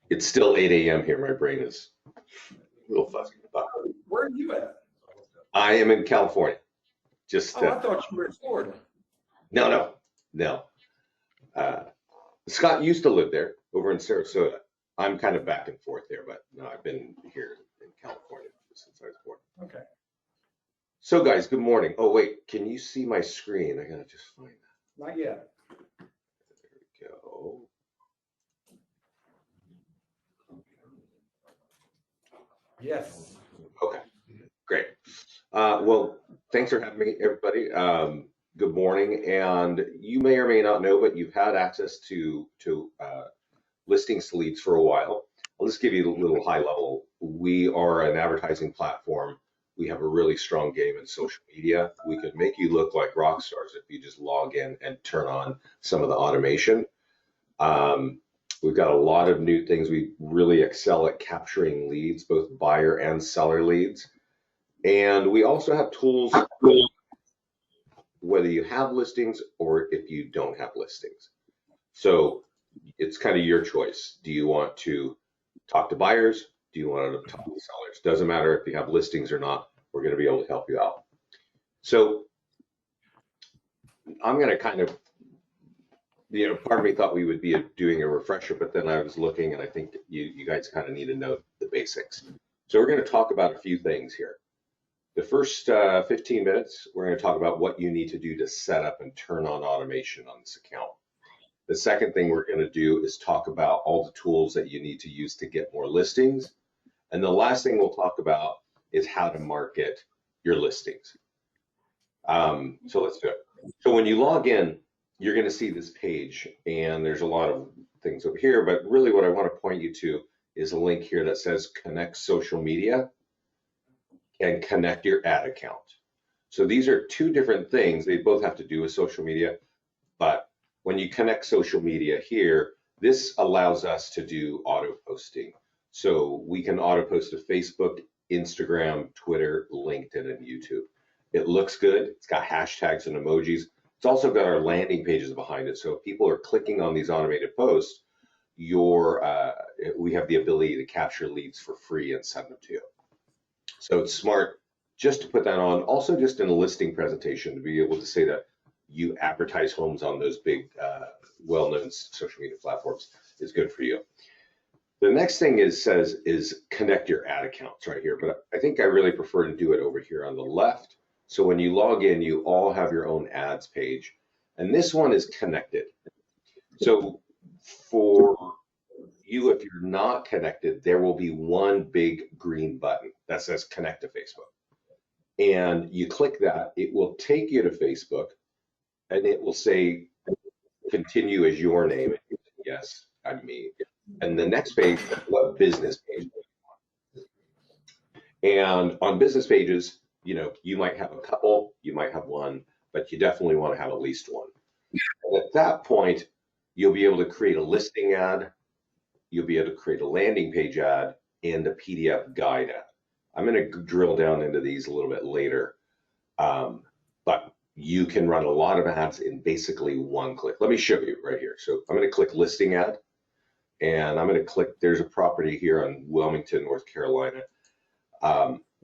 It's still 8 a.m. here. My brain is a little fuzzy. But Where are you at? I am in California. Just Oh, I thought you were in Florida. no. Uh, Scott used to live there over in Sarasota. I'm kind of back and forth there, but no, I've been here in California since I was born. Okay. So, guys, good morning. Oh, wait, can you see my screen? I gotta just find that. Not yet. There we go. Yes. Okay, great. Well, thanks for having me, everybody. Good morning. And you may or may not know, but you've had access to listings leads for a while. I'll just give you a little high level. We are an advertising platform. We have a really strong game in social media. We could make you look like rock stars if you just log in and turn on some of the automation. Um, we've got a lot of new things. We really excel at capturing leads, both buyer and seller leads. And we also have tools, whether you have listings or if you don't have listings. So it's kind of your choice. Do you want to talk to buyers? Do you want to talk to sellers? Doesn't matter if you have listings or not. We're going to be able to help you out. So I'm going to kind of, part of me thought we would be doing a refresher, but then I was looking and I think you guys kind of need to know the basics. So we're going to talk about a few things here. The first 15 minutes, we're going to talk about what you need to do to set up and turn on automation on this account. The second thing we're going to do is talk about all the tools that you need to use to get more listings. And the last thing we'll talk about is how to market your listings. So let's do it. So when you log in, you're going to see this page, and there's a lot of things over here, but really what I want to point you to is a link here that says connect social media and connect your ad account. So these are two different things. They both have to do with social media, but when you connect social media here, this allows us to do auto posting. So we can auto post to Facebook, Instagram, Twitter, LinkedIn, and YouTube. It looks good. It's got hashtags and emojis. It's also got our landing pages behind it. So if people are clicking on these automated posts, we have the ability to capture leads for free and send them to you. So it's smart just to put that on. Also, just in a listing presentation to be able to say that you advertise homes on those big, well-known social media platforms is good for you. The next thing is connect your ad accounts right here, but I think I really prefer to do it over here on the left. So when you log in, you all have your own ads page, and this one is connected. So for you, if you're not connected, there will be one big green button that says connect to Facebook. And you click that, it will take you to Facebook, and it will say continue as your name. Yes, I'm me. And the next page, what business page? And on business pages, you might have a couple, you might have one, but you definitely want to have at least one. And at that point, you'll be able to create a listing ad, you'll be able to create a landing page ad, and a PDF guide ad. I'm going to drill down into these a little bit later, but you can run a lot of ads in basically one click. Let me show you right here. So I'm going to click listing ad, and I'm going to click, there's a property here on Wilmington, North Carolina.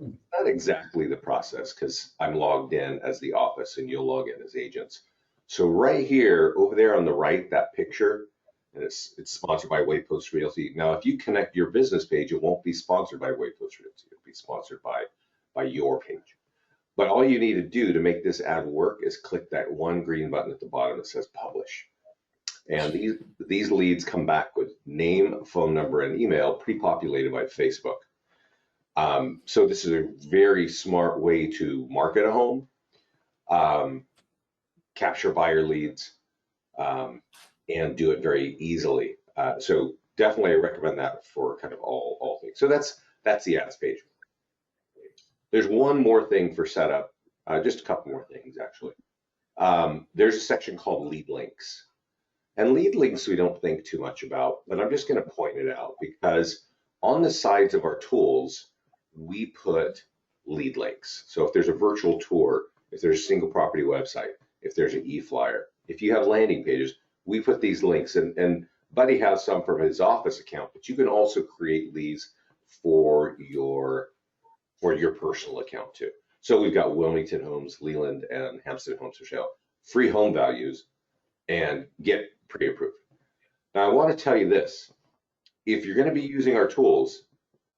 Not exactly the process because I'm logged in as the office and you'll log in as agents. So right here, over there on the right, that picture, and it's sponsored by Waypost Realty. Now, if you connect your business page, it won't be sponsored by Waypost Realty. It'll be sponsored by your page. But all you need to do to make this ad work is click that one green button at the bottom that says publish. And these leads come back with name, phone number, and email pre-populated by Facebook. So this is a very smart way to market a home, capture buyer leads, and do it very easily. So definitely I recommend that for kind of all things. So that's the ads page. There's one more thing for setup, just a couple more things actually. There's a section called lead links. And lead links we don't think too much about, but I'm just going to point it out because on the sides of our tools, we put lead links. So if there's a virtual tour, if there's a single property website, if there's an e-flyer, if you have landing pages, we put these links. And Buddy has some from his office account, but you can also create leads for your personal account too. So we've got Wilmington Homes, Leland, and Hampstead Homes for sale, free home values, and get pre-approved. Now I want to tell you this, if you're going to be using our tools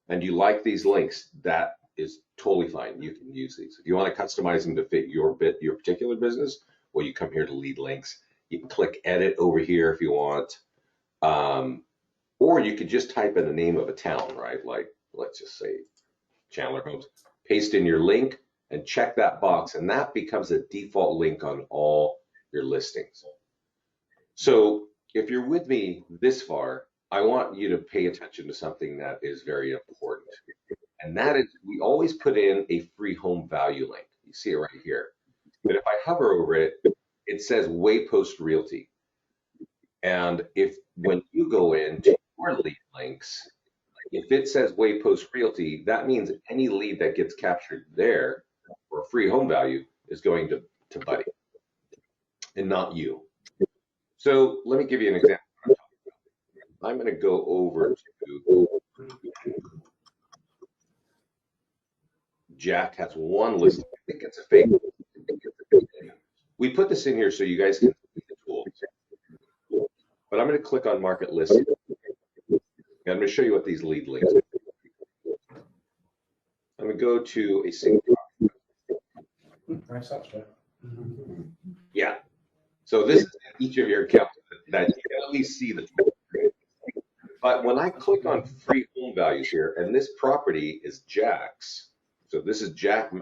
and you like these links, that is totally fine. You can use these. If you want to customize them to fit your particular business, well, you come here to lead links. You can click edit over here if you want. Or you could just type in the name of a town, right? Like, let's just say Chandler Homes, paste in your link and check that box, and that becomes a default link on all your listings. So if you're with me this far, I want you to pay attention to something that is very important. And that is, we always put in a free home value link. You see it right here. But if I hover over it, it says Waypost Realty. And when you go into your lead links, if it says Waypost Realty, that means any lead that gets captured there for a free home value is going to Buddy and not you. So let me give you an example. I'm going to go over to Jack has one listing. I think it's a fake. We put this in here so you guys can see the tools. But I'm going to click on market listing. And I'm going to show you what these lead links are. I'm going to go to a single. Nice abstract. Yeah. So this is each of your accounts that you can at least see the tool. But when I click on free home values here, and this property is Jack's, so this is Jack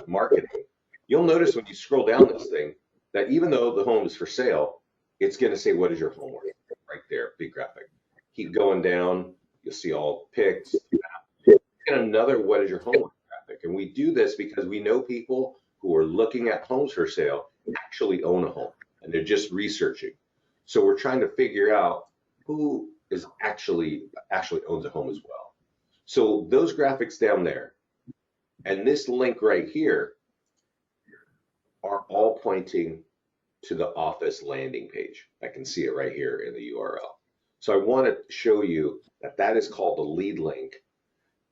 marketing, you'll notice when you scroll down this thing that even though the home is for sale, it's going to say, what is your home worth? Right there, big graphic. Keep going down, you'll see all pics. And another, what is your home worth graphic? And we do this because we know people who are looking at homes for sale actually own a home, and they're just researching. So we're trying to figure out who is actually owns a home as well. So those graphics down there and this link right here are all pointing to the office landing page. I can see it right here in the URL. So I want to show you that that is called the lead link.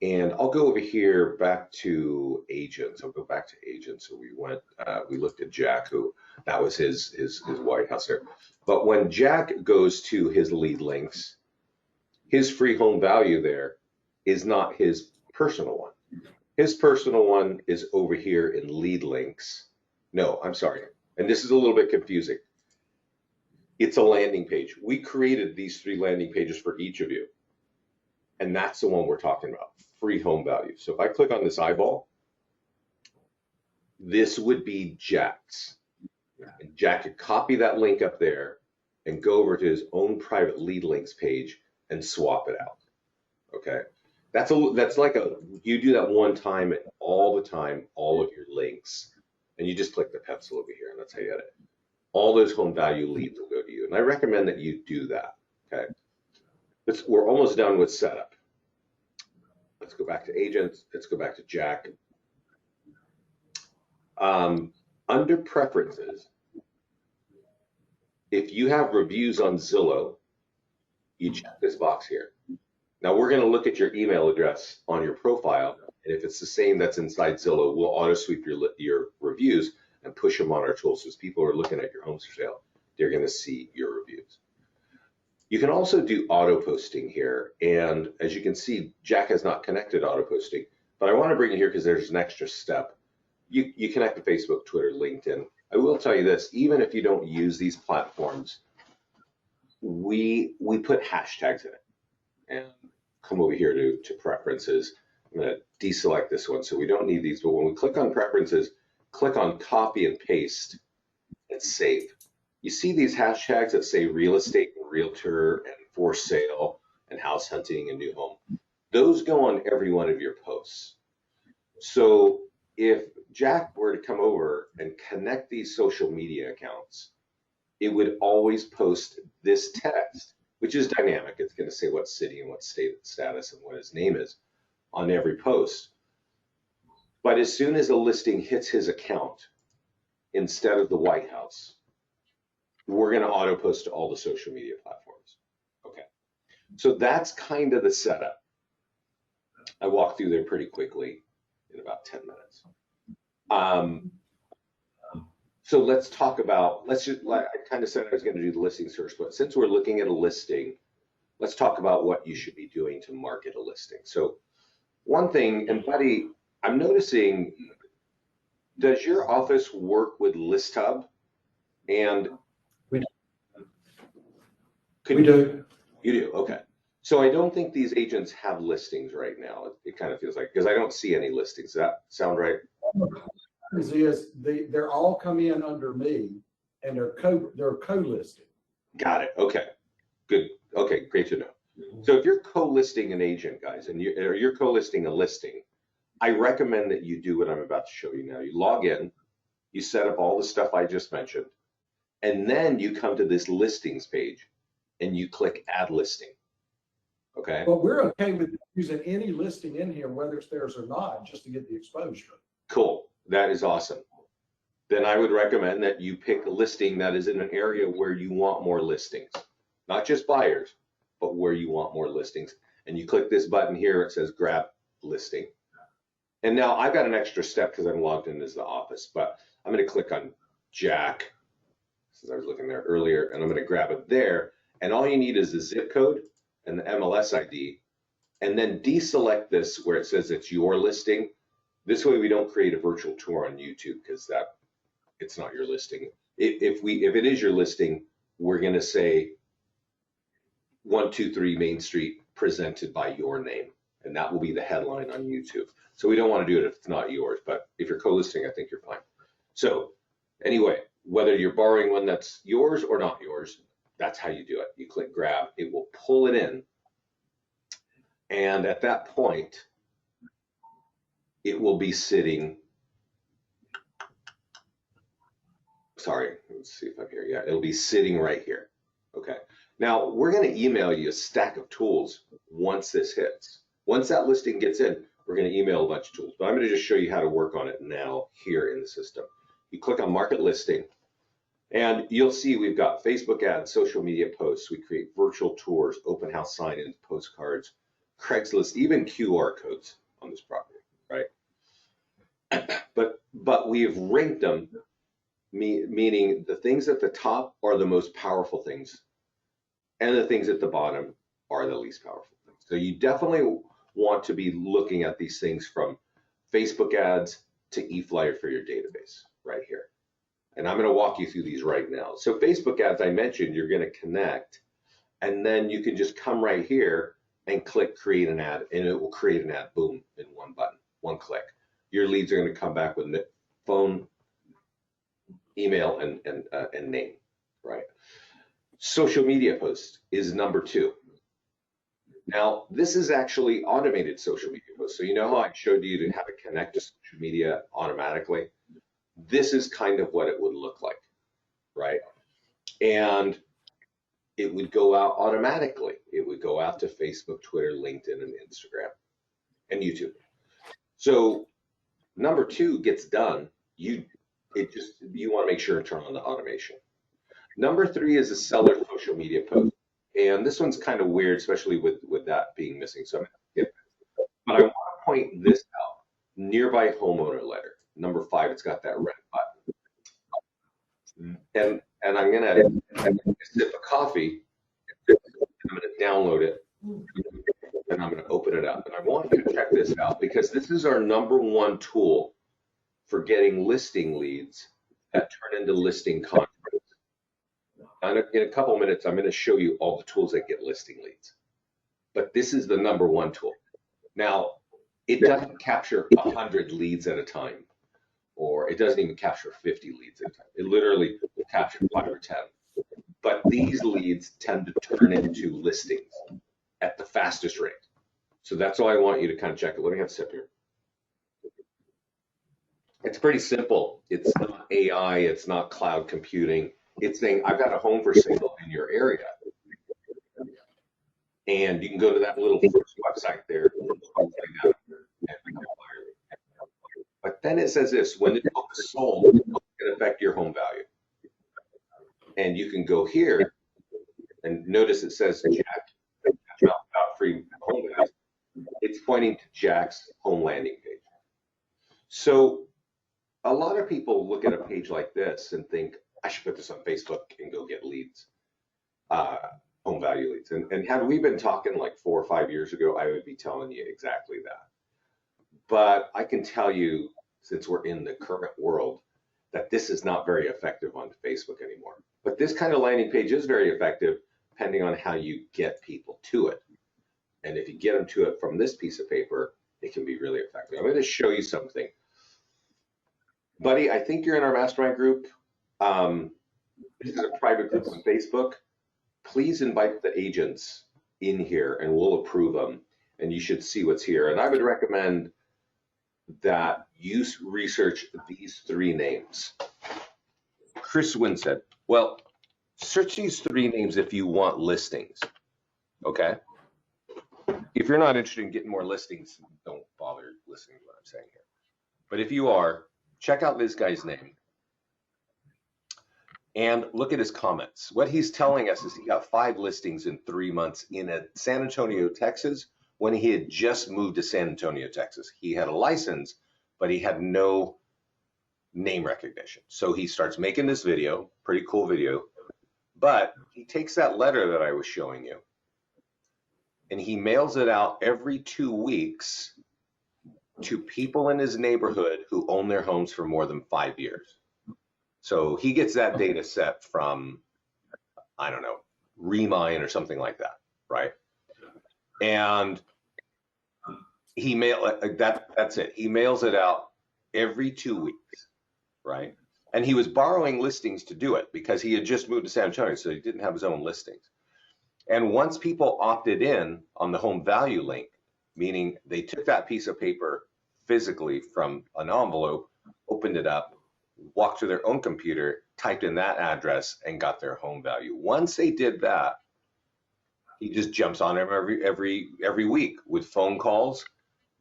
And I'll go over here back to agents. I'll go back to agents. So we looked at Jack, who that was his White House there. But when Jack goes to his lead links, his free home value there is not his personal one. His personal one is over here in lead links. No, I'm sorry. And this is a little bit confusing. It's a landing page. We created these 3 landing pages for each of you. And that's the one we're talking about, free home value. So if I click on this eyeball, this would be Jack's. And Jack could copy that link up there and go over to his own private lead links page and swap it out. Okay. That's like you do that one time and all the time, all of your links, and you just click the pencil over here, and that's how you edit it. All those home value leads will go to you. And I recommend that you do that. Okay. We're almost done with setup. Let's go back to agents. Let's go back to Jack. Under preferences, if you have reviews on Zillow, you check this box here. Now we're going to look at your email address on your profile, and if it's the same that's inside Zillow, we'll auto sweep your reviews and push them on our tools. So as people are looking at your homes for sale, they're going to see your reviews. You can also do auto posting here, and as you can see, Jack has not connected auto posting, but I want to bring you here because there's an extra step. You connect to Facebook, Twitter, LinkedIn. I will tell you this, even if you don't use these platforms, we put hashtags in it. And come over here to preferences. I'm going to deselect this one, so we don't need these, but when we click on preferences, click on copy and paste and save. You see these hashtags that say real estate and realtor and for sale and house hunting and new home. Those go on every one of your posts. So if Jack were to come over and connect these social media accounts, it would always post this text, which is dynamic. It's going to say what city and what state status and what his name is on every post. But as soon as a listing hits his account, instead of the White House, we're going to auto post to all the social media platforms. Okay. So that's kind of the setup. I walked through there pretty quickly in about 10 minutes. So let's talk about, like I kind of said I was going to do the listing search, but since we're looking at a listing, let's talk about what you should be doing to market a listing. So one thing, and buddy, I'm noticing, does your office work with ListHub? And We could do. you do? Okay. So I don't think these agents have listings right now. It kind of feels like, because I don't see any listings. Does that sound right? They're all come in under me, and they're co-listed. Got it. Okay. Good. Okay. Great to know. So if you're co-listing an agent, guys, and you're co-listing a listing, I recommend that you do what I'm about to show you now. You log in, you set up all the stuff I just mentioned, and then you come to this listings page and you click add listing. Okay. But we're okay with using any listing in here, whether it's theirs or not, just to get the exposure. Cool. That is awesome. Then I would recommend that you pick a listing that is in an area where you want more listings, not just buyers, but where you want more listings. And you click this button here, it says grab listing. And now I've got an extra step because I'm logged in as the office, but I'm going to click on Jack, since I was looking there earlier, and I'm going to grab it there. And all you need is the zip code and the MLS ID, and then deselect this where it says it's your listing. This way we don't create a virtual tour on YouTube because it's not your listing. If it is your listing, we're going to say 123 Main Street presented by your name, and that will be the headline on YouTube. So we don't want to do it if it's not yours, but if you're co-listing, I think you're fine. So anyway, whether you're borrowing one that's yours or not yours, that's how you do it. You click grab, it will pull it in. And at that point, it will be sitting, sorry, let's see if I'm here. Yeah, it'll be sitting right here. Okay. Now we're going to email you a stack of tools once this hits. Once that listing gets in, we're going to email a bunch of tools, but I'm going to just show you how to work on it now here in the system. You click on market listing and you'll see we've got Facebook ads, social media posts. We create virtual tours, open house sign-ins, postcards, Craigslist, even QR codes on this property, right? But we've ranked them, meaning the things at the top are the most powerful things, and the things at the bottom are the least powerful things. So you definitely want to be looking at these things from Facebook ads to eFlyer for your database right here. And I'm going to walk you through these right now. So Facebook ads, I mentioned, you're going to connect, and then you can just come right here and click create an ad, and it will create an ad, boom, in one button, one click. Your leads are going to come back with phone, email, and name, right? Social media post is number 2. Now, this is actually automated social media posts. So you know how I showed you to how to connect to social media automatically? This is kind of what it would look like, right? And it would go out automatically. It would go out to Facebook, Twitter, LinkedIn, and Instagram, and YouTube. So number 2 gets done. You want to make sure and turn on the automation. Number 3 is a seller social media post. And this one's kind of weird, especially with that being missing. So I'm going to skip it. But I want to point this out. Nearby homeowner letter. Number 5, it's got that red button. And I'm going to sip a coffee. I'm going to download it. And I'm going to open it up. And I want you to check this out because this is our number 1 tool for getting listing leads that turn into listing contracts. In a couple of minutes, I'm going to show you all the tools that get listing leads. But this is the number 1 tool. Now, it doesn't capture 100 leads at a time, or it doesn't even capture 50 leads at a time. It literally will capture 5 or 10. But these leads tend to turn into listings at the fastest rate. So that's all I want you to kind of check it. Let me have a sip here. It's pretty simple. It's not AI. It's not cloud computing. It's saying, I've got a home for sale in your area. And you can go to that little first website there. But then it says this, when it's sold, it can affect your home value. And you can go here and notice it says Jack. pointing to Jack's home landing page. So a lot of people look at a page like this and think, I should put this on Facebook and go get leads, home value leads. And had we been talking like 4 or 5 years ago, I would be telling you exactly that. But I can tell you, since we're in the current world, that this is not very effective on Facebook anymore. But this kind of landing page is very effective depending on how you get people to it. And if you get them to it from this piece of paper, it can be really effective. I'm going to show you something. Buddy, I think you're in our mastermind group. This is a private group on Facebook. Please invite the agents in here and we'll approve them. And you should see what's here. And I would recommend that you research these 3 names. Chris Wynn said, well, search these 3 names if you want listings, okay? If you're not interested in getting more listings, don't bother listening to what I'm saying here. But if you are, check out this guy's name and look at his comments. What he's telling us is he got 5 listings in 3 months in San Antonio, Texas, when he had just moved to San Antonio, Texas. He had a license, but he had no name recognition. So he starts making this video, pretty cool video, but he takes that letter that I was showing you and he mails it out every 2 weeks to people in his neighborhood who own their homes for more than 5 years. So he gets that data set from, I don't know, Remine or something like that, right? And he that's it. He mails it out every 2 weeks, right? And he was borrowing listings to do it because he had just moved to San Antonio, so he didn't have his own listings. And once people opted in on the home value link, meaning they took that piece of paper physically from an envelope, opened it up, walked to their own computer, typed in that address, and got their home value. Once they did that, he just jumps on them every week with phone calls,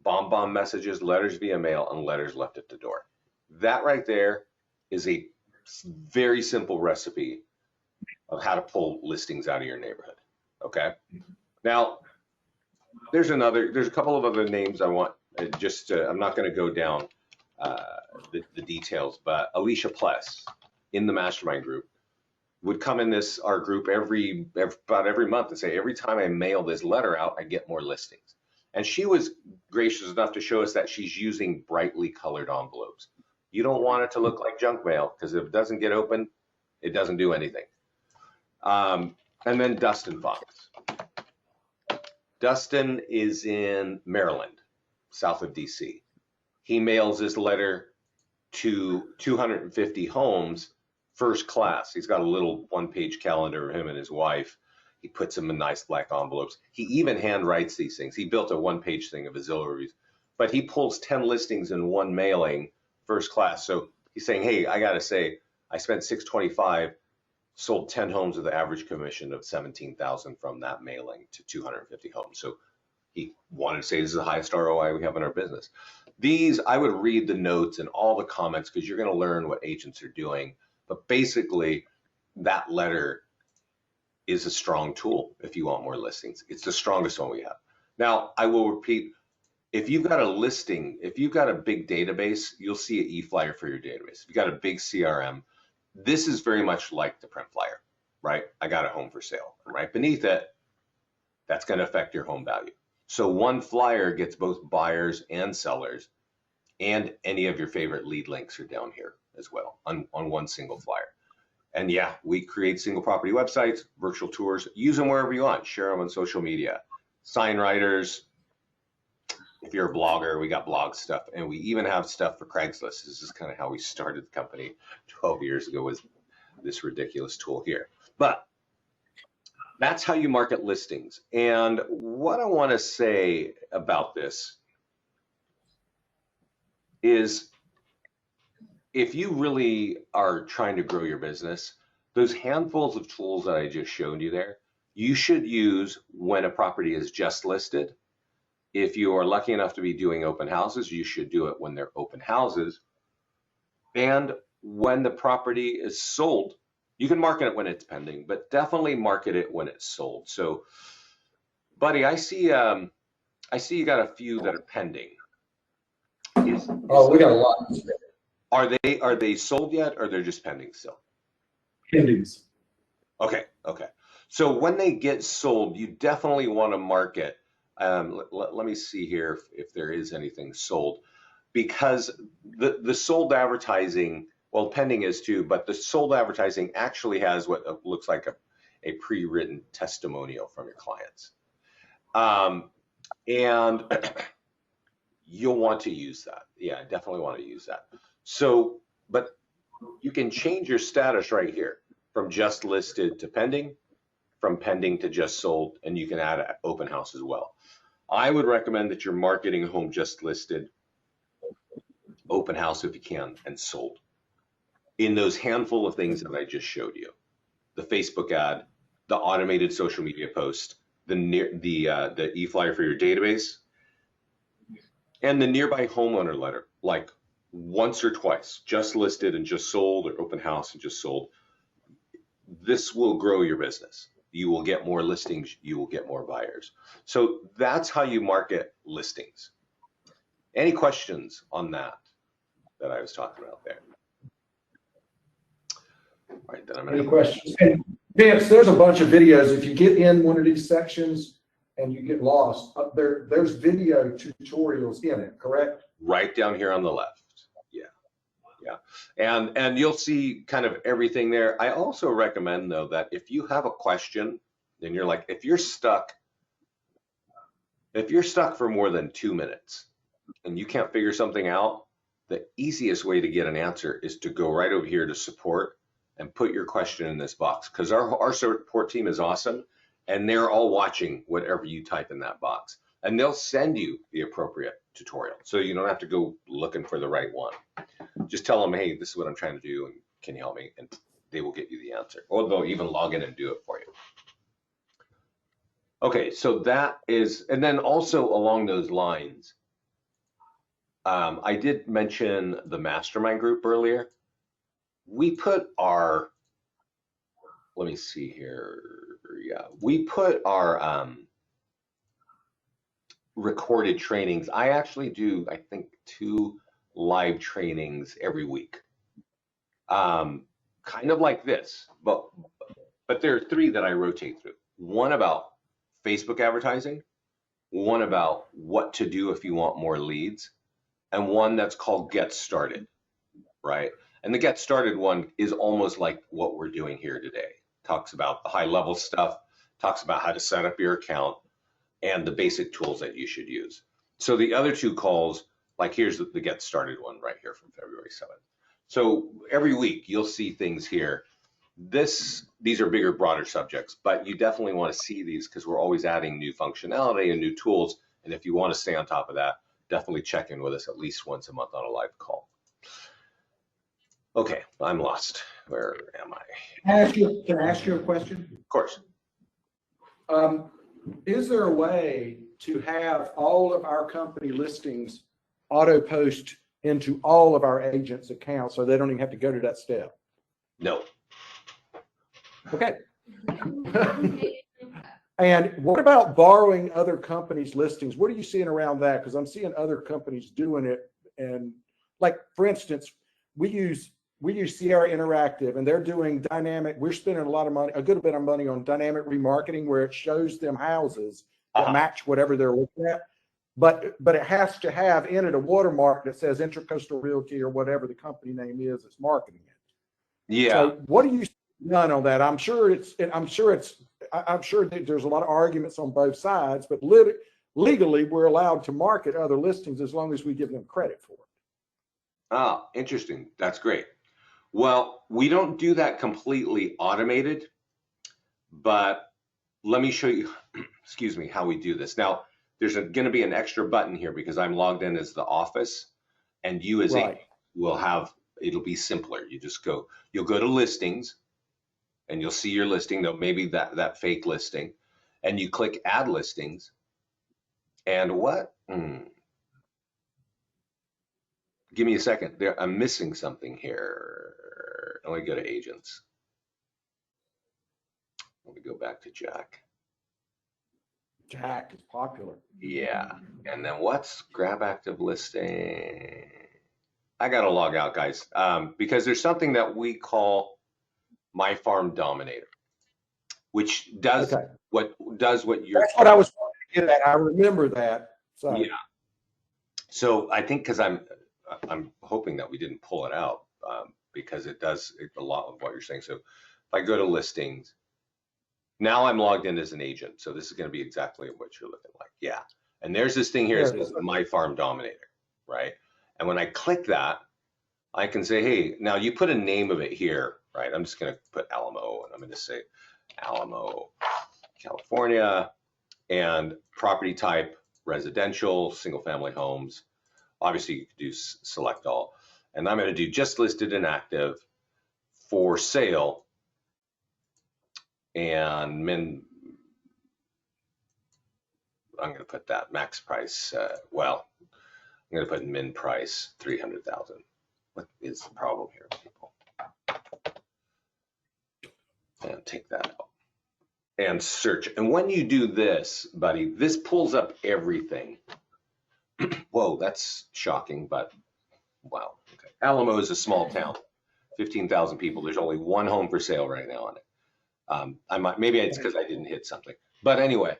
bomb messages, letters via mail, and letters left at the door. That right there is a very simple recipe of how to pull listings out of your neighborhood. Okay. Now, there's a couple of other names I want. I'm not going to go down the details, but Alicia Pless in the mastermind group would come in our group about every month and say, every time I mail this letter out, I get more listings. And she was gracious enough to show us that she's using brightly colored envelopes. You don't want it to look like junk mail because if it doesn't get open, it doesn't do anything. And then Dustin Fox. Dustin is in Maryland, south of DC. He mails this letter to 250 homes, first class. He's got a little 1-page calendar of him and his wife. He puts them in nice black envelopes. He even hand writes these things. He built a 1-page thing of his Zillow reviews, but he pulls 10 listings in one mailing, first class. So he's saying, hey, I got to say, I spent $625, sold 10 homes with the average commission of $17,000 from that mailing to 250 homes. So he wanted to say this is the highest ROI we have in our business. These, I would read the notes and all the comments because you're going to learn what agents are doing. But basically, that letter is a strong tool if you want more listings. It's the strongest one we have. Now, I will repeat, if you've got a listing, if you've got a big database, you'll see an e-flyer for your database. If you've got a big CRM, this is very much like the print flyer, right? I got a home for sale. Right beneath it, that's going to affect your home value. So one flyer gets both buyers and sellers, and any of your favorite lead links are down here as well on one single flyer. And yeah, we create single property websites, virtual tours, use them wherever you want, share them on social media, sign writers. If you're a blogger, we got blog stuff, and we even have stuff for Craigslist. This is kind of how we started the company 12 years ago, was this ridiculous tool here. But that's how you market listings. And what I want to say about this is, if you really are trying to grow your business, those handfuls of tools that I just showed you there, you should use when a property is just listed. If you are lucky enough to be doing open houses, you should do it when they're open houses. And when the property is sold, you can market it when it's pending, but definitely market it when it's sold. So, buddy, I see I see you got a few that are pending. Oh, we got a lot Are they sold yet, or they're just pending still? of pendings. Okay, okay. So when they get sold, you definitely want to market. Let me see here if there is anything sold, because the sold advertising, well, pending is too, but the sold advertising actually has what looks like a pre-written testimonial from your clients. And you'll want to use that. Yeah, definitely want to use that. So, but you can change your status right here from just listed to pending, from pending to just sold, and you can add an open house as well. I would recommend that you're marketing a home just listed, open house if you can, and sold in those handful of things that I just showed you. The Facebook ad, the automated social media post, the e-flyer for your database, and the nearby homeowner letter, like once or twice, just listed and just sold, or open house and just sold. This will grow your business. You will get more listings, you will get more buyers. So that's how you market listings. Any questions on that I was talking about there? All right, then I'm gonna Any questions? And Vince, there's a bunch of videos. If you get in one of these sections and you get lost, there's video tutorials in it, correct? right down here on the left. Yeah, yeah. And you'll see kind of everything there. I also recommend though that if you have a question, then you're like, if you're stuck for more than 2 minutes and you can't figure something out, the easiest way to get an answer is to go right over here to support and put your question in this box, because our support team is awesome and they're all watching whatever you type in that box, and they'll send you the appropriate tutorial. So you don't have to go looking for the right one. Just tell them, hey, this is what I'm trying to do and can you help me? And they will get you the answer, or they'll even log in and do it for you. Okay, so that is, and then also along those lines, I did mention the mastermind group earlier. We put our, let me see here. Yeah, we put our recorded trainings. I actually do, I think, 2 live trainings every week. Kind of like this, but there are 3 that I rotate through. One about Facebook advertising, one about what to do if you want more leads, and one that's called Get Started, right? And the Get Started one is almost like what we're doing here today. Talks about the high level stuff, talks about how to set up your account and the basic tools that you should use. So the other 2 calls, like here's the Get Started one right here from February 7th. So every week you'll see things here. These are bigger, broader subjects, but you definitely want to see these because we're always adding new functionality and new tools. And if you want to stay on top of that, definitely check in with us at least once a month on a live call. Okay, I'm lost. Where am I? Can I ask you a question? Of course. Is there a way to have all of our company listings auto post into all of our agents' accounts so they don't even have to go to that step? No. Okay. And what about borrowing other companies' listings? What are you seeing around that? Because I'm seeing other companies doing it. And like, for instance, we use Sierra Interactive, and they're doing dynamic. We're spending a lot of money, a good bit of money on dynamic remarketing, where it shows them houses that match whatever they're looking at. But it has to have in it a watermark that says Intracoastal Realty or whatever the company name is that's marketing it. Yeah. So what do you done on that? I'm sure that there's a lot of arguments on both sides, but legally we're allowed to market other listings as long as we give them credit for it. Ah, interesting. That's great. Well, we don't do that completely automated, but let me show you, excuse me, how we do this. Now, there's going to be an extra button here because I'm logged in as the office, and you as Right. will have, it'll be simpler. You'll go to listings, and you'll see your listing, though maybe that fake listing, and you click add listings, and what? Give me a second. I'm missing something here. Let me go to agents. Let me go back to Jack. Jack is popular. Yeah. And then what's grab active listing? I got to log out, guys, because there's something that we call My Farm Dominator, which does Okay. what you're. That's what I was trying to get at. I remember that. So Yeah. So I think because I'm hoping that we didn't pull it out because it does a lot of what you're saying. So if I go to listings, now I'm logged in as an agent. So this is going to be exactly what you're looking like. Yeah. And there's this thing here. It says My Farm Dominator, right? And when I click that, I can say, hey, now you put a name of it here, right? I'm just going to put Alamo, and I'm going to say Alamo, California, and property type, residential, single family homes. Obviously, you could do select all. And I'm going to do just listed and active for sale. And I'm going to put that max price. Well, I'm going to put min price 300,000. What is the problem here, people? And take that out and search. And when you do this, buddy, this pulls up everything. Whoa, that's shocking, but wow. Okay. Alamo is a small town, 15,000 people. There's only one home for sale right now on it. Maybe it's because I didn't hit something, but anyway,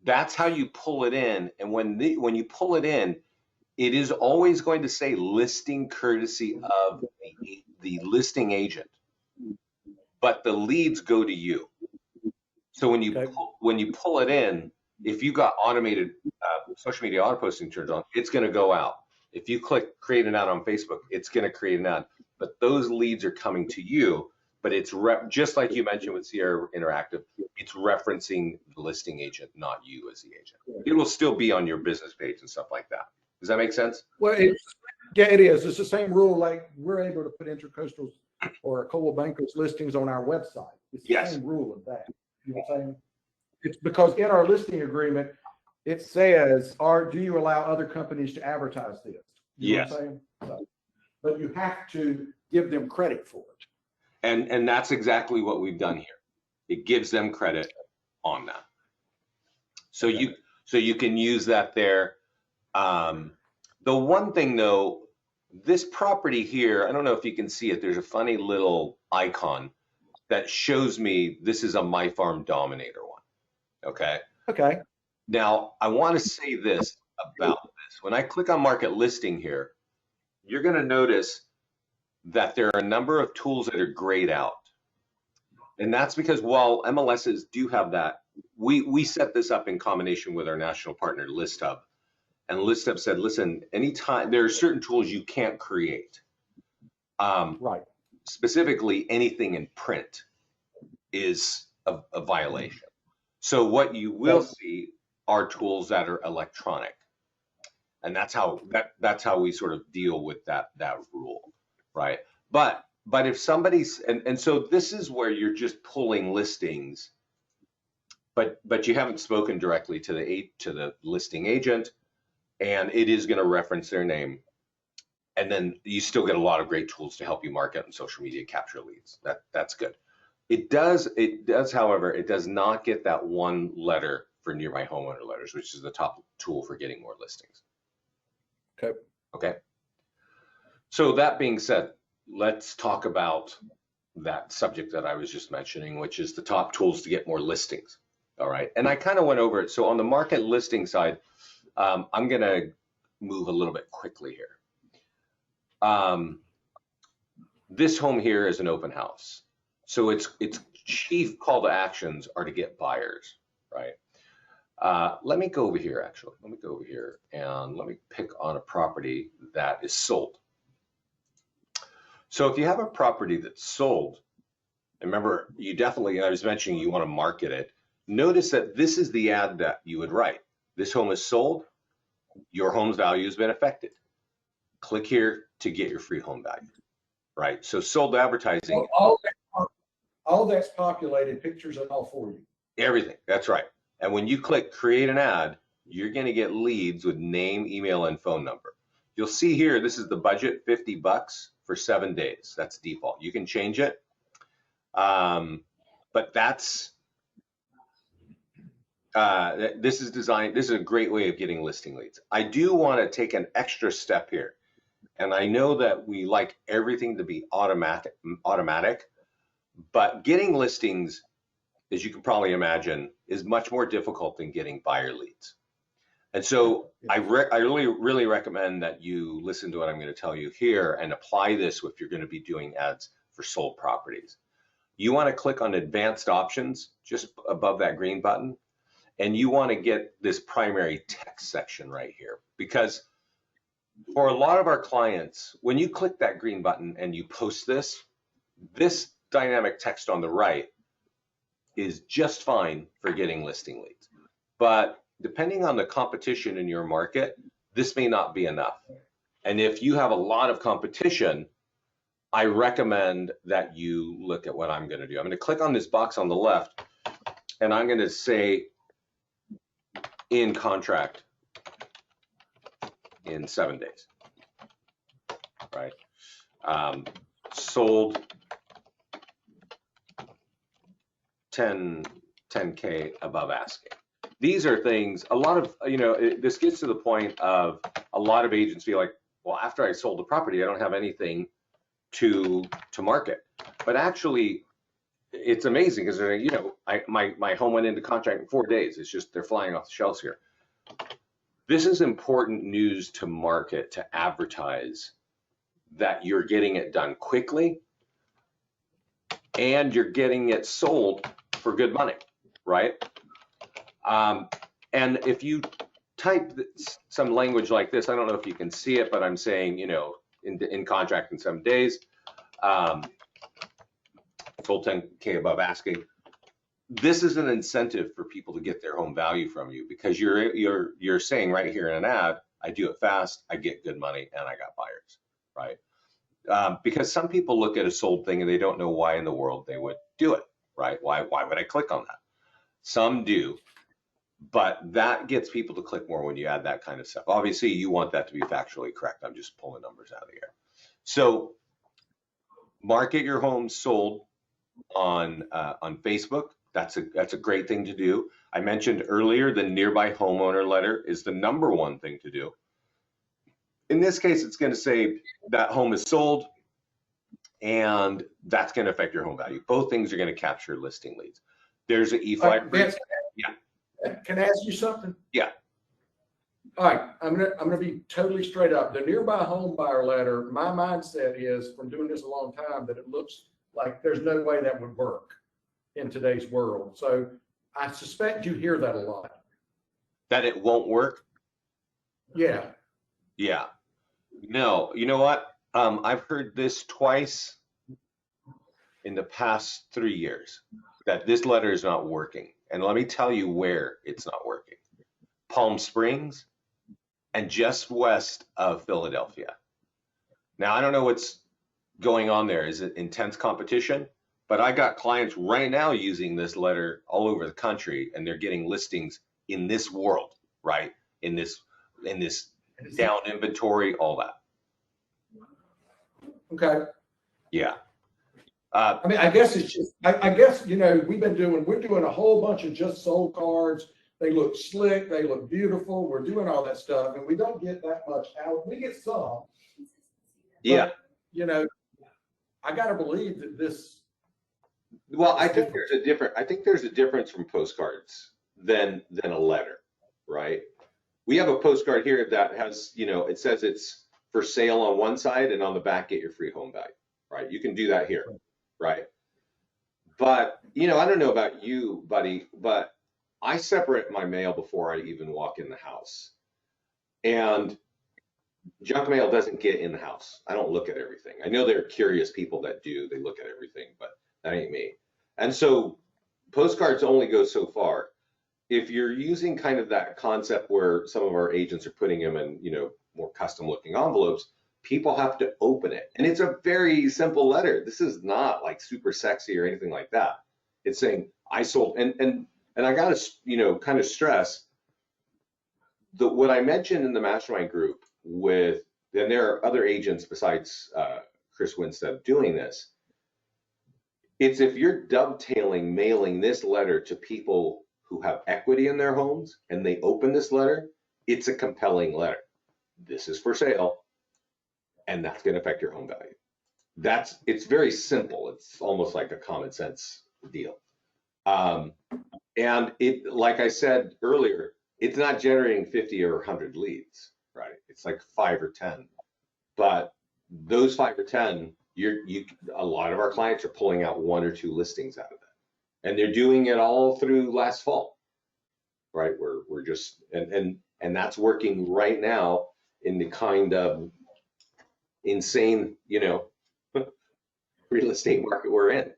that's how you pull it in. And when you pull it in, it is always going to say listing courtesy of the listing agent, but the leads go to you. So when you pull it in, if you got automated social media auto posting turned on, it's going to go out. If you click create an ad on Facebook, it's going to create an ad. But those leads are coming to you. But it's just like you mentioned with Sierra Interactive, it's referencing the listing agent, not you as the agent. It will still be on your business page and stuff like that. Does that make sense? Well, yeah, it is. It's the same rule. Like we're able to put Intercoastal's or Coldwell Banker's listings on our website. It's the same rule of that. You know what I'm saying? It's because in our listing agreement, it says, do you allow other companies to advertise this? You know what I'm saying? So, but you have to give them credit for it. And that's exactly what we've done here. It gives them credit on that. So you can use that there. The one thing though, this property here, I don't know if you can see it, there's a funny little icon that shows me this is a My Farm Dominator one. Okay. Okay. Now I want to say this about this. When I click on market listing here, you're going to notice that there are a number of tools that are grayed out. And that's because while MLSs do have that, we set this up in combination with our national partner ListHub. And ListHub said, listen, anytime there are certain tools you can't create. Right. Specifically, anything in print is a violation. So what you will see are tools that are electronic. And that's how we sort of deal with that rule, right? But if somebody's and so this is where you're just pulling listings, but you haven't spoken directly to the listing agent, and it is going to reference their name, and then you still get a lot of great tools to help you market on social media, capture leads. That's good. It does, however, it does not get that one letter for nearby homeowner letters, which is the top tool for getting more listings. Okay. So that being said, let's talk about that subject that I was just mentioning, which is the top tools to get more listings. All right. And I kind of went over it. So on the market listing side, I'm going to move a little bit quickly here. This home here is an open house. So its chief call to actions are to get buyers, right? Let me go over here, actually. Let me go over here and let me pick on a property that is sold. So if you have a property that's sold, remember, you definitely, I was mentioning you want to market it. Notice that this is the ad that you would write. This home is sold. Your home's value has been affected. Click here to get your free home value, right? So sold advertising. All that's populated, pictures and all for you. Everything, that's right. And when you click create an ad, you're going to get leads with name, email, and phone number. You'll see here, this is the budget, $50 for 7 days. That's default. You can change it. But that's this is designed, this is a great way of getting listing leads. I do want to take an extra step here. And I know that we like everything to be automatic, but getting listings, as you can probably imagine, is much more difficult than getting buyer leads. And so I really recommend that you listen to what I'm going to tell you here and apply this if you're going to be doing ads for sold properties. You want to click on advanced options just above that green button, and you want to get this primary text section right here, because for a lot of our clients, when you click that green button and you post this dynamic text on the right is just fine for getting listing leads. But depending on the competition in your market, this may not be enough. And if you have a lot of competition, I recommend that you look at what I'm going to do. I'm going to click on this box on the left, and I'm going to say in contract in 7 days, right? Sold 10K above asking. These are things, a lot of, this gets to the point of a lot of agents feel like, well, after I sold the property, I don't have anything to market. But actually, it's amazing because, my home went into contract in 4 days. It's just, they're flying off the shelves here. This is important news to market, to advertise that you're getting it done quickly and you're getting it sold for good money, right? And if you type some language like this, I don't know if you can see it, but I'm saying, in contract in 7 days, sold 10K above asking. This is an incentive for people to get their home value from you, because you're saying right here in an ad, I do it fast, I get good money, and I got buyers, right? Because some people look at a sold thing and they don't know why in the world they would do it, right? Why would I click on that? Some do, but that gets people to click more when you add that kind of stuff. Obviously, you want that to be factually correct. I'm just pulling numbers out of the air. So market your home sold on Facebook. That's a great thing to do. I mentioned earlier the nearby homeowner letter is the #1 thing to do. In this case, it's going to say that home is sold, and that's going to affect your home value. Both things are going to capture listing leads. There's an E5. Yeah. Can I ask you something? Yeah. All right, I'm gonna be totally straight up. The nearby home buyer letter, my mindset is, from doing this a long time, that it looks like there's no way that would work in today's world. So I suspect you hear that a lot. That it won't work? Yeah. Yeah. No, you know what? I've heard this twice in the past 3 years, that this letter is not working. And let me tell you where it's not working. Palm Springs and just west of Philadelphia. Now, I don't know what's going on there. Is it intense competition? But I got clients right now using this letter all over the country, and they're getting listings in this world, right? In this down inventory, all that. Okay. Yeah. I mean, I guess it's just, I guess, we're doing a whole bunch of just sold cards. They look slick, they look beautiful. We're doing all that stuff, and we don't get that much out. We get some. Yeah. But, I got to believe that this. Well, I think there's a difference from postcards than a letter, right? We have a postcard here that has, it says it's for sale on one side, and on the back, get your free home value, right? You can do that here, right? But, I don't know about you, buddy, but I separate my mail before I even walk in the house. And junk mail doesn't get in the house. I don't look at everything. I know there are curious people that do. They look at everything, but that ain't me. And so postcards only go so far. If you're using kind of that concept where some of our agents are putting them in, more custom looking envelopes, people have to open it. And it's a very simple letter. This is not like super sexy or anything like that. It's saying I sold, and I got to, kind of stress what I mentioned in the mastermind group and there are other agents besides Chris Winstead doing this. It's if you're dovetailing mailing this letter to people who have equity in their homes and they open this letter, it's a compelling letter. This is for sale, and that's going to affect your home value. It's very simple. It's almost like a common sense deal. And it, like I said earlier, it's not generating 50 or 100 leads, right? It's like 5 or 10. But those 5 or 10, a lot of our clients are pulling out 1 or 2 listings out of that. And they're doing it all through last fall, right? We're just, and that's working right now in the kind of insane, real estate market we're in.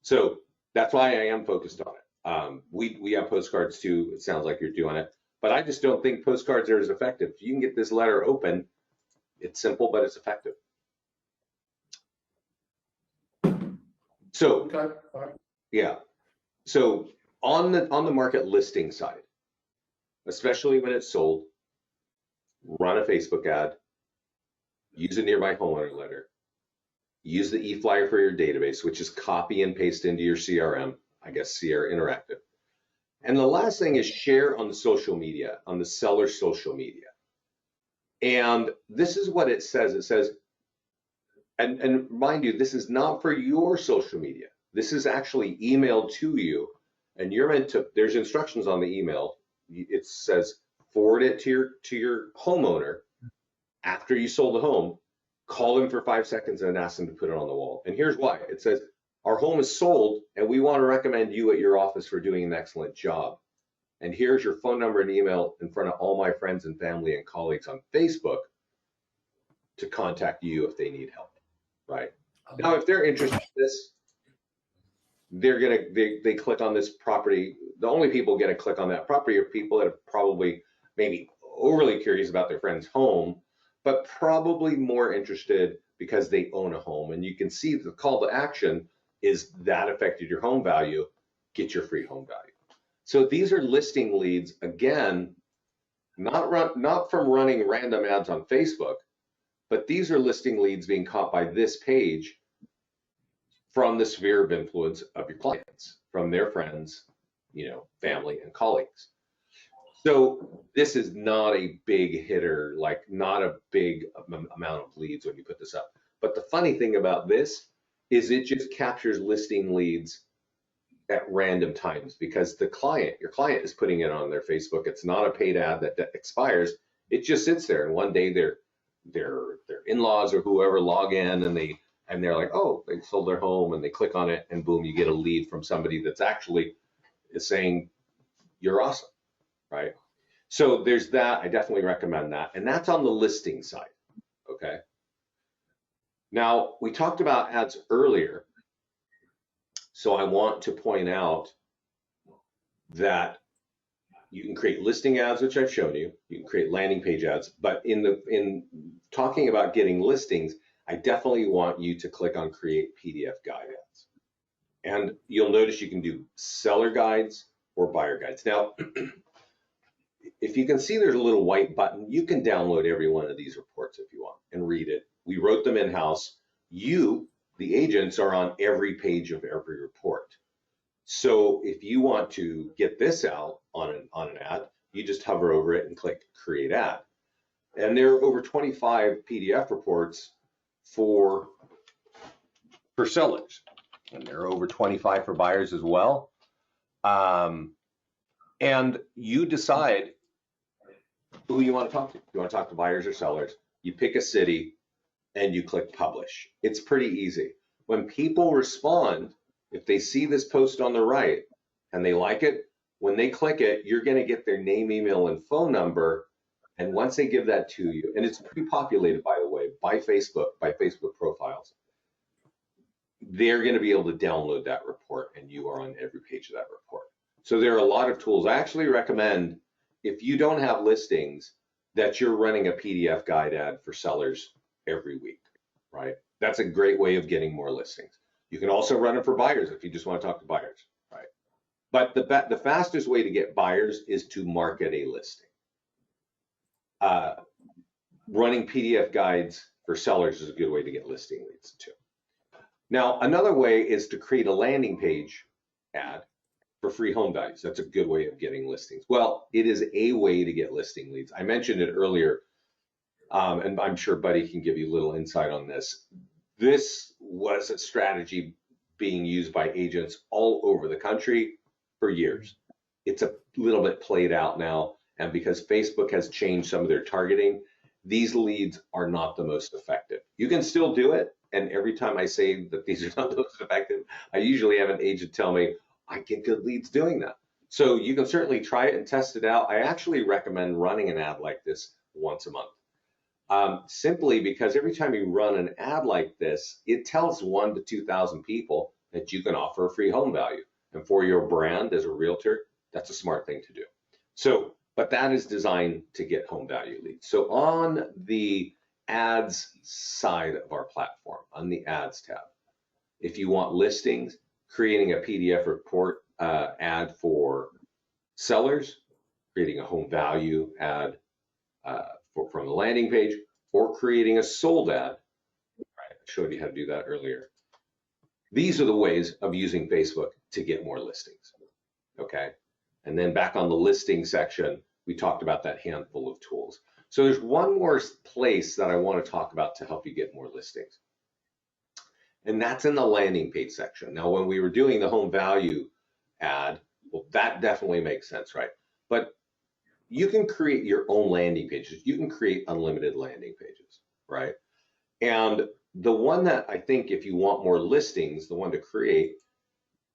So that's why I am focused on it. We have postcards too. It sounds like you're doing it, but I just don't think postcards are as effective. If you can get this letter open, it's simple, but it's effective. So, Okay. All right. yeah. So on the market listing side, especially when it's sold, run a Facebook ad, use a nearby homeowner letter, use the e-flyer for your database, which is copy and paste into your CRM, I guess Sierra Interactive. And the last thing is share on the social media, on the seller social media. And this is what it says. It says, and mind you, this is not for your social media. This is actually emailed to you, and you're meant to, there's instructions on the email. It says forward it to your homeowner after you sold the home. Call them for 5 seconds and ask them to put it on the wall. And here's why. It says, our home is sold and we want to recommend you at your office for doing an excellent job. And here's your phone number and email in front of all my friends and family and colleagues on Facebook to contact you if they need help, right? Now, if they're interested in this, they click on this property. The only people going to click on that property are people that are probably maybe overly curious about their friend's home, but probably more interested because they own a home. And you can see the call to action is that affected your home value, get your free home value. So these are listing leads, again, not from running random ads on Facebook, but these are listing leads being caught by this page from the sphere of influence of your clients, from their friends, family and colleagues. So this is not a big hitter, like not a big amount of leads when you put this up. But the funny thing about this is it just captures listing leads at random times because your client is putting it on their Facebook. It's not a paid ad that expires. It just sits there, and one day their in-laws or whoever log in and they're like, oh, they sold their home, and they click on it, and boom, you get a lead from somebody that's actually is saying you're awesome. Right? So there's that. I definitely recommend that. And that's on the listing side. Okay. Now, we talked about ads earlier. So I want to point out that you can create listing ads, which I've shown you. You can create landing page ads. But in talking about getting listings, I definitely want you to click on create PDF guide ads. And you'll notice you can do seller guides or buyer guides. Now, if you can see there's a little white button, you can download every one of these reports if you want and read it. We wrote them in-house. You, the agents, are on every page of every report. So if you want to get this out on an ad, you just hover over it and click create ad. And there are over 25 PDF reports for sellers. And there are over 25 for buyers as well. And you decide who you want to talk to. You want to talk to buyers or sellers. You pick a city and you click publish. It's pretty easy. When people respond, if they see this post on the right and they like it, when they click it, you're going to get their name, email, and phone number. And once they give that to you, and it's pre-populated, by the way, by Facebook profiles, they're going to be able to download that report, and you are on every page of that report. So there are a lot of tools. I actually recommend, if you don't have listings, that you're running a PDF guide ad for sellers every week, right? That's a great way of getting more listings. You can also run it for buyers if you just want to talk to buyers, right? But the fastest way to get buyers is to market a listing. Running PDF guides for sellers is a good way to get listing leads too. Now, another way is to create a landing page ad for free home values. That's a good way of getting listings. Well, it is a way to get listing leads. I mentioned it earlier, and I'm sure Buddy can give you a little insight on this. This was a strategy being used by agents all over the country for years. It's a little bit played out now, and because Facebook has changed some of their targeting, these leads are not the most effective. You can still do it, and every time I say that these are not the most effective, I usually have an agent tell me, I get good leads doing that. So you can certainly try it and test it out. I actually recommend running an ad like this once a month. Simply because every time you run an ad like this, it tells 1,000 to 2,000 people that you can offer a free home value. And for your brand as a realtor, that's a smart thing to do. So, but that is designed to get home value leads. So on the ads side of our platform, on the ads tab, if you want listings, creating a PDF report ad for sellers, creating a home value ad from the landing page, or creating a sold ad. Right, I showed you how to do that earlier. These are the ways of using Facebook to get more listings. Okay, and then back on the listing section, we talked about that handful of tools. So there's one more place that I want to talk about to help you get more listings. And that's in the landing page section. Now, when we were doing the home value ad, well, that definitely makes sense, right? But you can create your own landing pages. You can create unlimited landing pages, right? And the one that I think if you want more listings, the one to create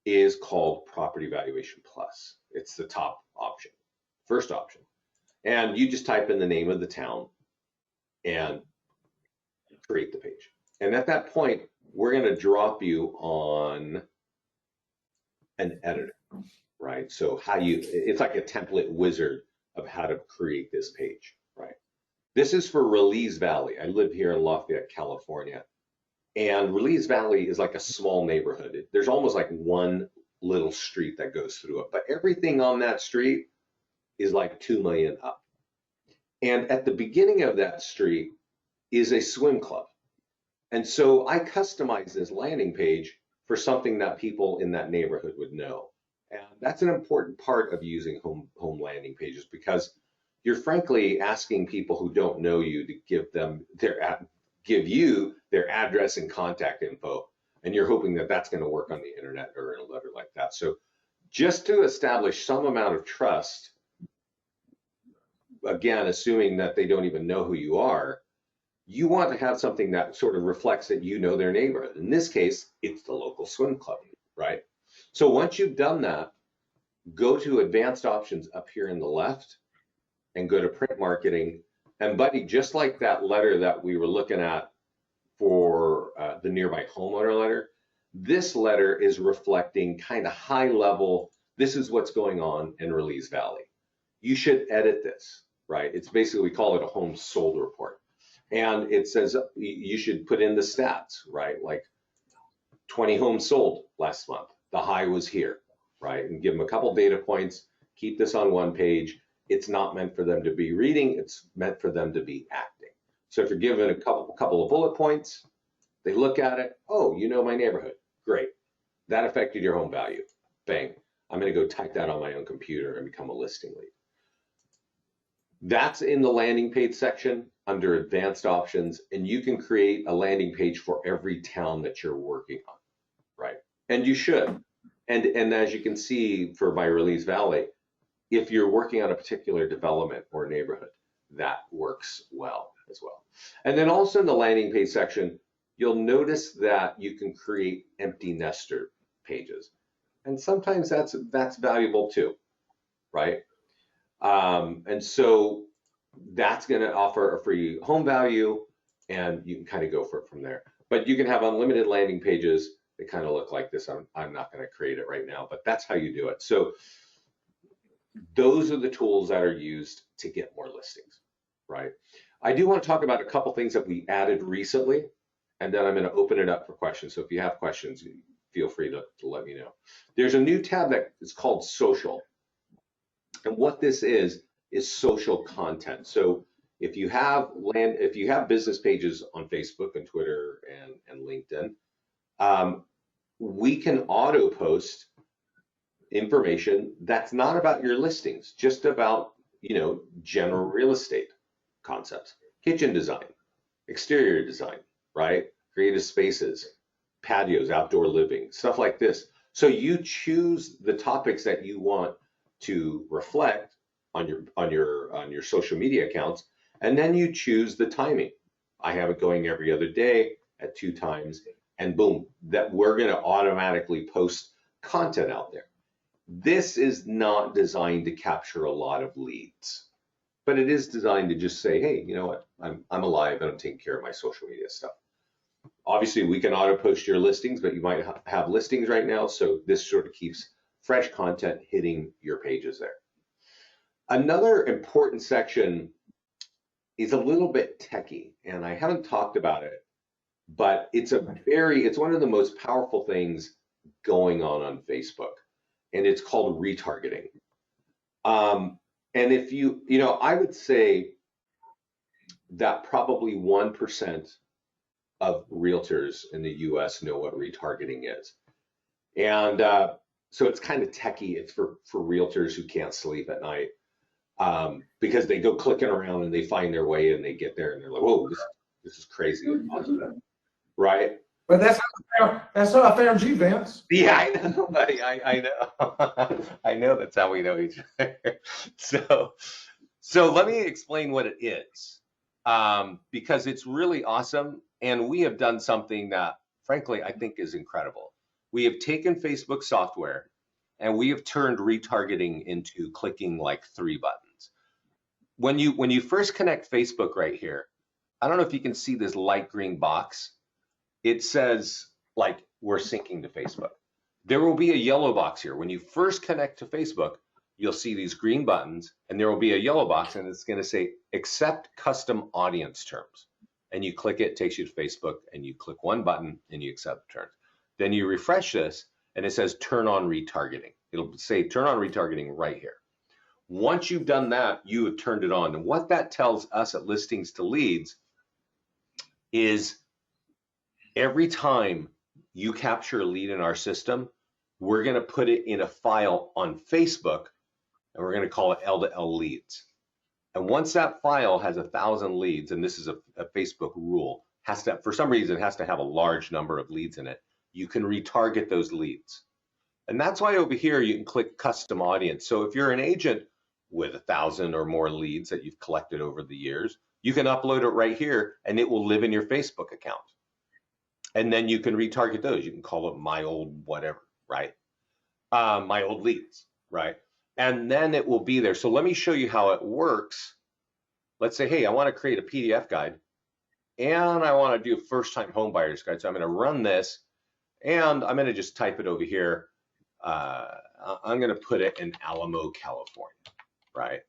is called Property Valuation Plus. It's the top option, first option. And you just type in the name of the town and create the page. And at that point, we're going to drop you on an editor, right? So it's like a template wizard of how to create this page, right? This is for Release Valley. I live here in Lafayette, California, and Release Valley is like a small neighborhood. There's almost like one little street that goes through it, but everything on that street is like 2 million up. And at the beginning of that street is a swim club. And so I customized this landing page for something that people in that neighborhood would know. And that's an important part of using home landing pages, because you're frankly asking people who don't know you to give you their address and contact info, and you're hoping that that's going to work on the internet or in a letter like that. So just to establish some amount of trust, again, assuming that they don't even know who you are, you want to have something that sort of reflects that you know their neighborhood. In this case, it's the local swim club, right? So once you've done that, go to advanced options up here in the left and go to print marketing. And Buddy, just like that letter that we were looking at for the nearby homeowner letter, this letter is reflecting kind of high level, this is what's going on in Release Valley. You should edit this, right? It's basically, we call it a home sold report. And it says you should put in the stats, right? Like 20 homes sold last month. The high was here, right? And give them a couple data points. Keep this on one page. It's not meant for them to be reading. It's meant for them to be acting. So if you're given a couple of bullet points, they look at it. Oh, you know my neighborhood. Great. That affected your home value. Bang. I'm going to go type that on my own computer and become a listing lead. That's in the landing page section under advanced options, and you can create a landing page for every town that you're working on, right? And you should. And as you can see for my Release Valley, if you're working on a particular development or neighborhood, that works well as well. And then also in the landing page section, you'll notice that you can create empty nester pages. And sometimes that's valuable too, right? And so that's going to offer a free home value, and you can kind of go for it from there. But you can have unlimited landing pages that kind of look like this. I'm not going to create it right now, but that's how you do it. So those are the tools that are used to get more listings, right? I do want to talk about a couple things that we added recently, and then I'm going to open it up for questions. So if you have questions, feel free to let me know. There's a new tab that is called Social. And what this is social content. So if you have business pages on Facebook and Twitter and LinkedIn, we can auto post information that's not about your listings, just about, general real estate concepts, kitchen design, exterior design, right? Creative spaces, patios, outdoor living, stuff like this. So you choose the topics that you want to reflect on your social media accounts, and then you choose the timing. I have it going every other day at 2 times, and boom, that we're going to automatically post content out there. This is not designed to capture a lot of leads, but it is designed to just say, hey, you know what? I'm alive and I'm taking care of my social media stuff. Obviously, we can auto post your listings, but you might have listings right now. So this sort of keeps fresh content hitting your pages there. Another important section is a little bit techie, and I haven't talked about it, but it's one of the most powerful things going on Facebook, and it's called retargeting. And if I would say that probably 1% of realtors in the US know what retargeting is. And so it's kind of techie. It's for realtors who can't sleep at night, because they go clicking around and they find their way and they get there and they're like, whoa, this is crazy. Right? But that's how I found you, Vince. Yeah, I know, buddy. I know. I know that's how we know each other. So let me explain what it is, because it's really awesome. And we have done something that, frankly, I think is incredible. We have taken Facebook software and we have turned retargeting into clicking like 3 buttons. When you first connect Facebook right here, I don't know if you can see this light green box. It says like we're syncing to Facebook. There will be a yellow box here. When you first connect to Facebook, you'll see these green buttons and there will be a yellow box and it's going to say accept custom audience terms. And you click it, takes you to Facebook, and you click one button and you accept the terms. Then you refresh this and it says turn on retargeting. It'll say turn on retargeting right here. Once you've done that, you have turned it on. And what that tells us at Listings to Leads is every time you capture a lead in our system, we're going to put it in a file on Facebook, and we're going to call it L2L leads. And once that file has 1,000 leads, and this is a Facebook rule, for some reason, it has to have a large number of leads in it, you can retarget those leads. And that's why over here, you can click custom audience. So if you're an agent with 1,000 or more leads that you've collected over the years, you can upload it right here and it will live in your Facebook account. And then you can retarget those. You can call it my old whatever, right? My old leads, right? And then it will be there. So let me show you how it works. Let's say, hey, I want to create a PDF guide and I want to do a first-time home buyer's guide. So I'm going to run this and I'm going to just type it over here. I'm going to put it in Alamo, California, right?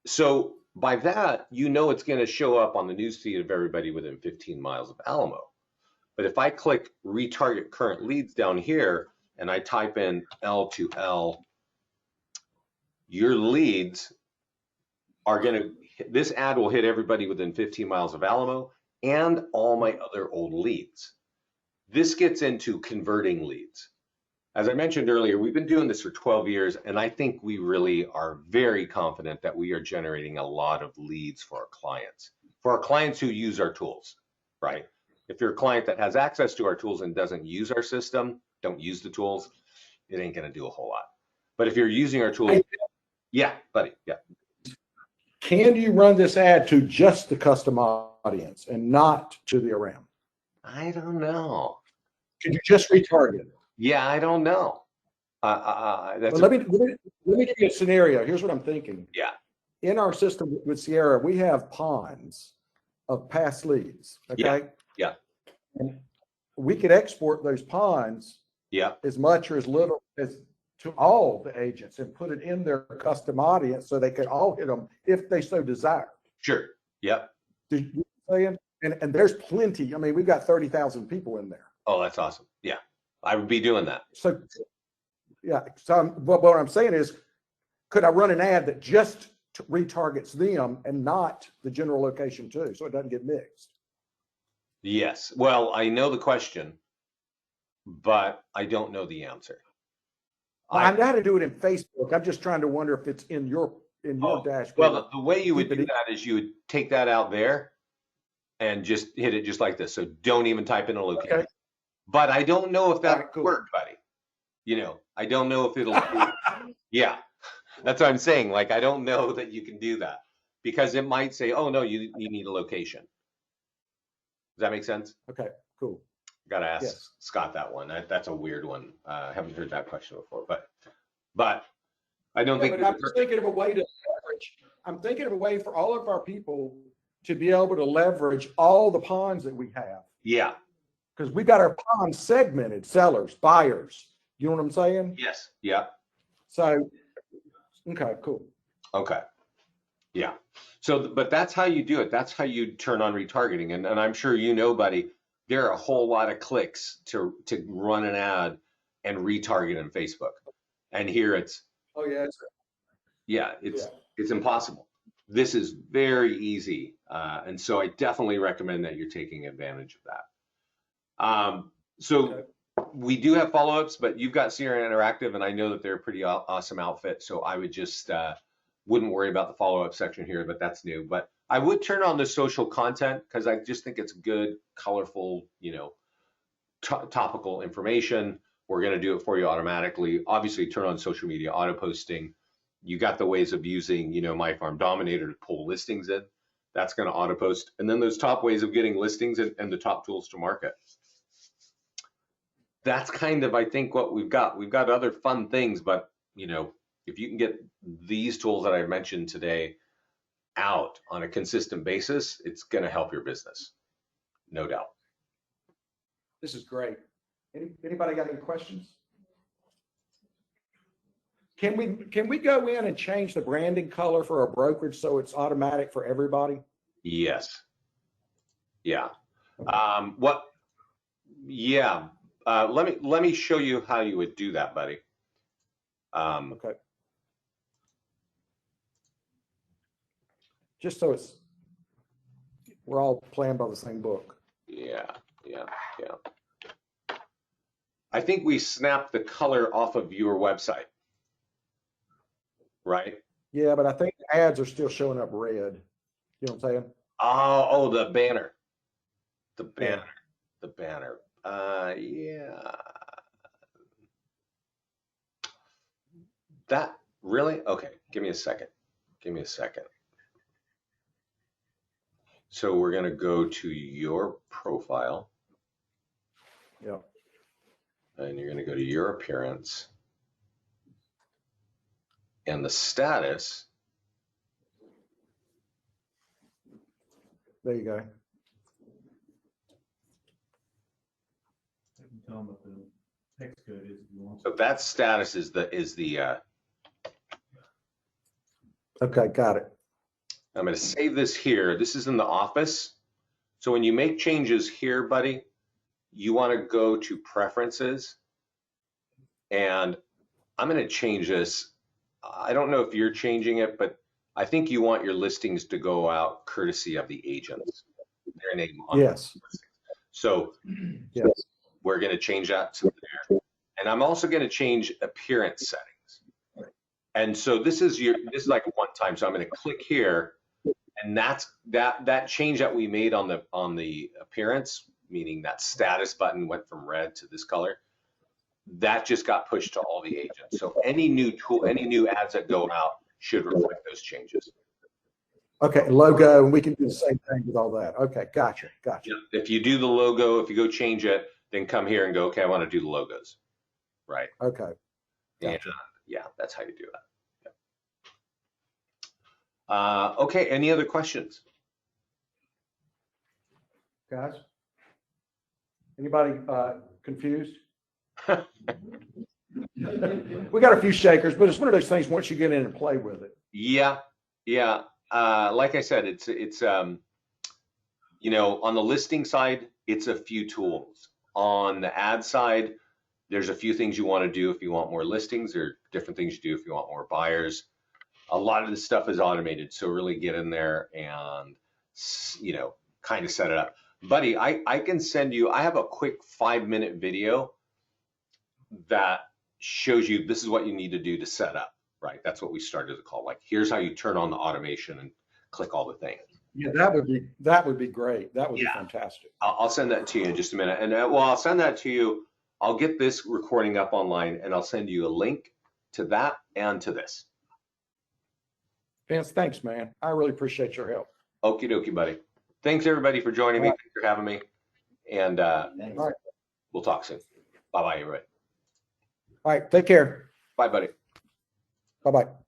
So by that, it's going to show up on the newsfeed of everybody within 15 miles of Alamo. But if I click retarget current leads down here and I type in L2L, your leads are this ad will hit everybody within 15 miles of Alamo and all my other old leads. This gets into converting leads. As I mentioned earlier, we've been doing this for 12 years, and I think we really are very confident that we are generating a lot of leads for our clients who use our tools, right? If you're a client that has access to our tools and doesn't use our system, don't use the tools, it ain't going to do a whole lot. But if you're using our tools, yeah, buddy, yeah. Can you run this ad to just the custom audience and not to the around? I don't know. Can you just retarget it? Yeah, I don't know. Let me give you a scenario. Here's what I'm thinking. Yeah. In our system with Sierra, we have ponds of past leads. Okay. Yeah. And we could export those ponds. Yeah. As much or as little as to all the agents and put it in their custom audience so they could all hit them if they so desire. Sure. Yep. Do you know what I'm saying? And there's plenty. I mean, we've got 30,000 people in there. Oh, that's awesome. Yeah. I would be doing that. So, yeah. So what I'm saying is, could I run an ad that just retargets them and not the general location too, so it doesn't get mixed? Yes. Well, I know the question, but I don't know the answer. I know how to do it in Facebook. I'm just trying to wonder if it's in your dashboard. Well, the way you would Keep do it- that is you would take that out there and just hit it just like this. So don't even type in a location. Okay. But I don't know if that All right, cool. worked, buddy. I don't know if it'll. Yeah, that's what I'm saying. Like, I don't know that you can do that because it might say, oh no, you need a location. Does that make sense? Okay, cool. Got to ask Yes. Scott that one. That's a weird one. I haven't heard that question before, but I don't think. But I'm just thinking of a way to leverage. I'm thinking of a way for all of our people to be able to leverage all the ponds that we have. Yeah. Because we've got our ponds segmented, sellers, buyers. You know what I'm saying? Yes. Yeah. So, okay, cool. Okay. Yeah. So, but that's how you do it. That's how you turn on retargeting. And I'm sure buddy, there are a whole lot of clicks to run an ad and retarget on Facebook. And here it's, Oh yeah. it's impossible. This is very easy. And so I definitely recommend that you're taking advantage of that. So we do have follow-ups, but you've got Sierra Interactive, and I know that they're a pretty awesome outfit. So I would just wouldn't worry about the follow-up section here, but that's new. But I would turn on the social content because I just think it's good, colorful, topical information. We're going to do it for you automatically. Obviously, turn on social media auto posting. You got the ways of using, My Farm Dominator to pull listings in. That's going to auto post. And then there's top ways of getting listings and the top tools to market. That's kind of, I think, what we've got. We've got other fun things, but, if you can get these tools that I mentioned today out on a consistent basis, it's going to help your business. No doubt. This is great. Anybody got any questions? Can we go in and change the branding color for a brokerage so it's automatic for everybody? Yes. Yeah. Let me show you how you would do that, buddy. Okay. Just so we're all playing by the same book. Yeah. I think we snapped the color off of your website, right? Yeah, but I think ads are still showing up red. You know what I'm saying? Oh, the banner. The Yeah. banner. Yeah. That really? Okay, give me a second. So we're going to go to your profile. Yeah. And you're going to go to your appearance. And the status. There you go. Tell them what the text code is if you want. So that status is the Okay, got it. I'm going to save this here. This is in the office. So when you make changes here, buddy, you want to go to preferences. And I'm going to change this. I don't know if you're changing it, but I think you want your listings to go out courtesy of the agents. Their name on Yes. So Yes. we're going to change that to there. And I'm also going to change appearance settings. And so this is like a one time. So I'm going to click here, and that's that change that we made on the appearance, meaning that status button went from red to this color. That just got pushed to all the agents. So any new tool, any new ads that go out should reflect those changes. Okay, logo, and we can do the same thing with all that. Okay, gotcha. If you do the logo, if you go change it, then come here and go, okay, I want to do the logos. Right. Okay. Gotcha. And, yeah, that's how you do it. Okay, any other questions? Guys? Anybody confused? We got a few shakers, but it's one of those things once you get in and play with it. Yeah. Like I said, it's on the listing side, it's a few tools. On the ad side, there's a few things you want to do if you want more listings, or different things you do if you want more buyers. A lot of this stuff is automated, so really get in there and kind of set it up. Buddy, I can send you, I have a quick 5-minute video that shows you this is what you need to do to set up, right? That's what we started the call. Like, here's how you turn on the automation and click all the things. Yeah, that would be great. That would be Yeah. fantastic. I'll send that to you in just a minute. And well, I'll send that to you. I'll get this recording up online and I'll send you a link to that and to this. Vince, thanks, man. I really appreciate your help. Okie dokie, buddy. Thanks everybody for joining me. All right. Thanks for having me. And Thanks. All right. we'll talk soon. Bye-bye, everybody. All right. Take care. Bye, buddy. Bye-bye.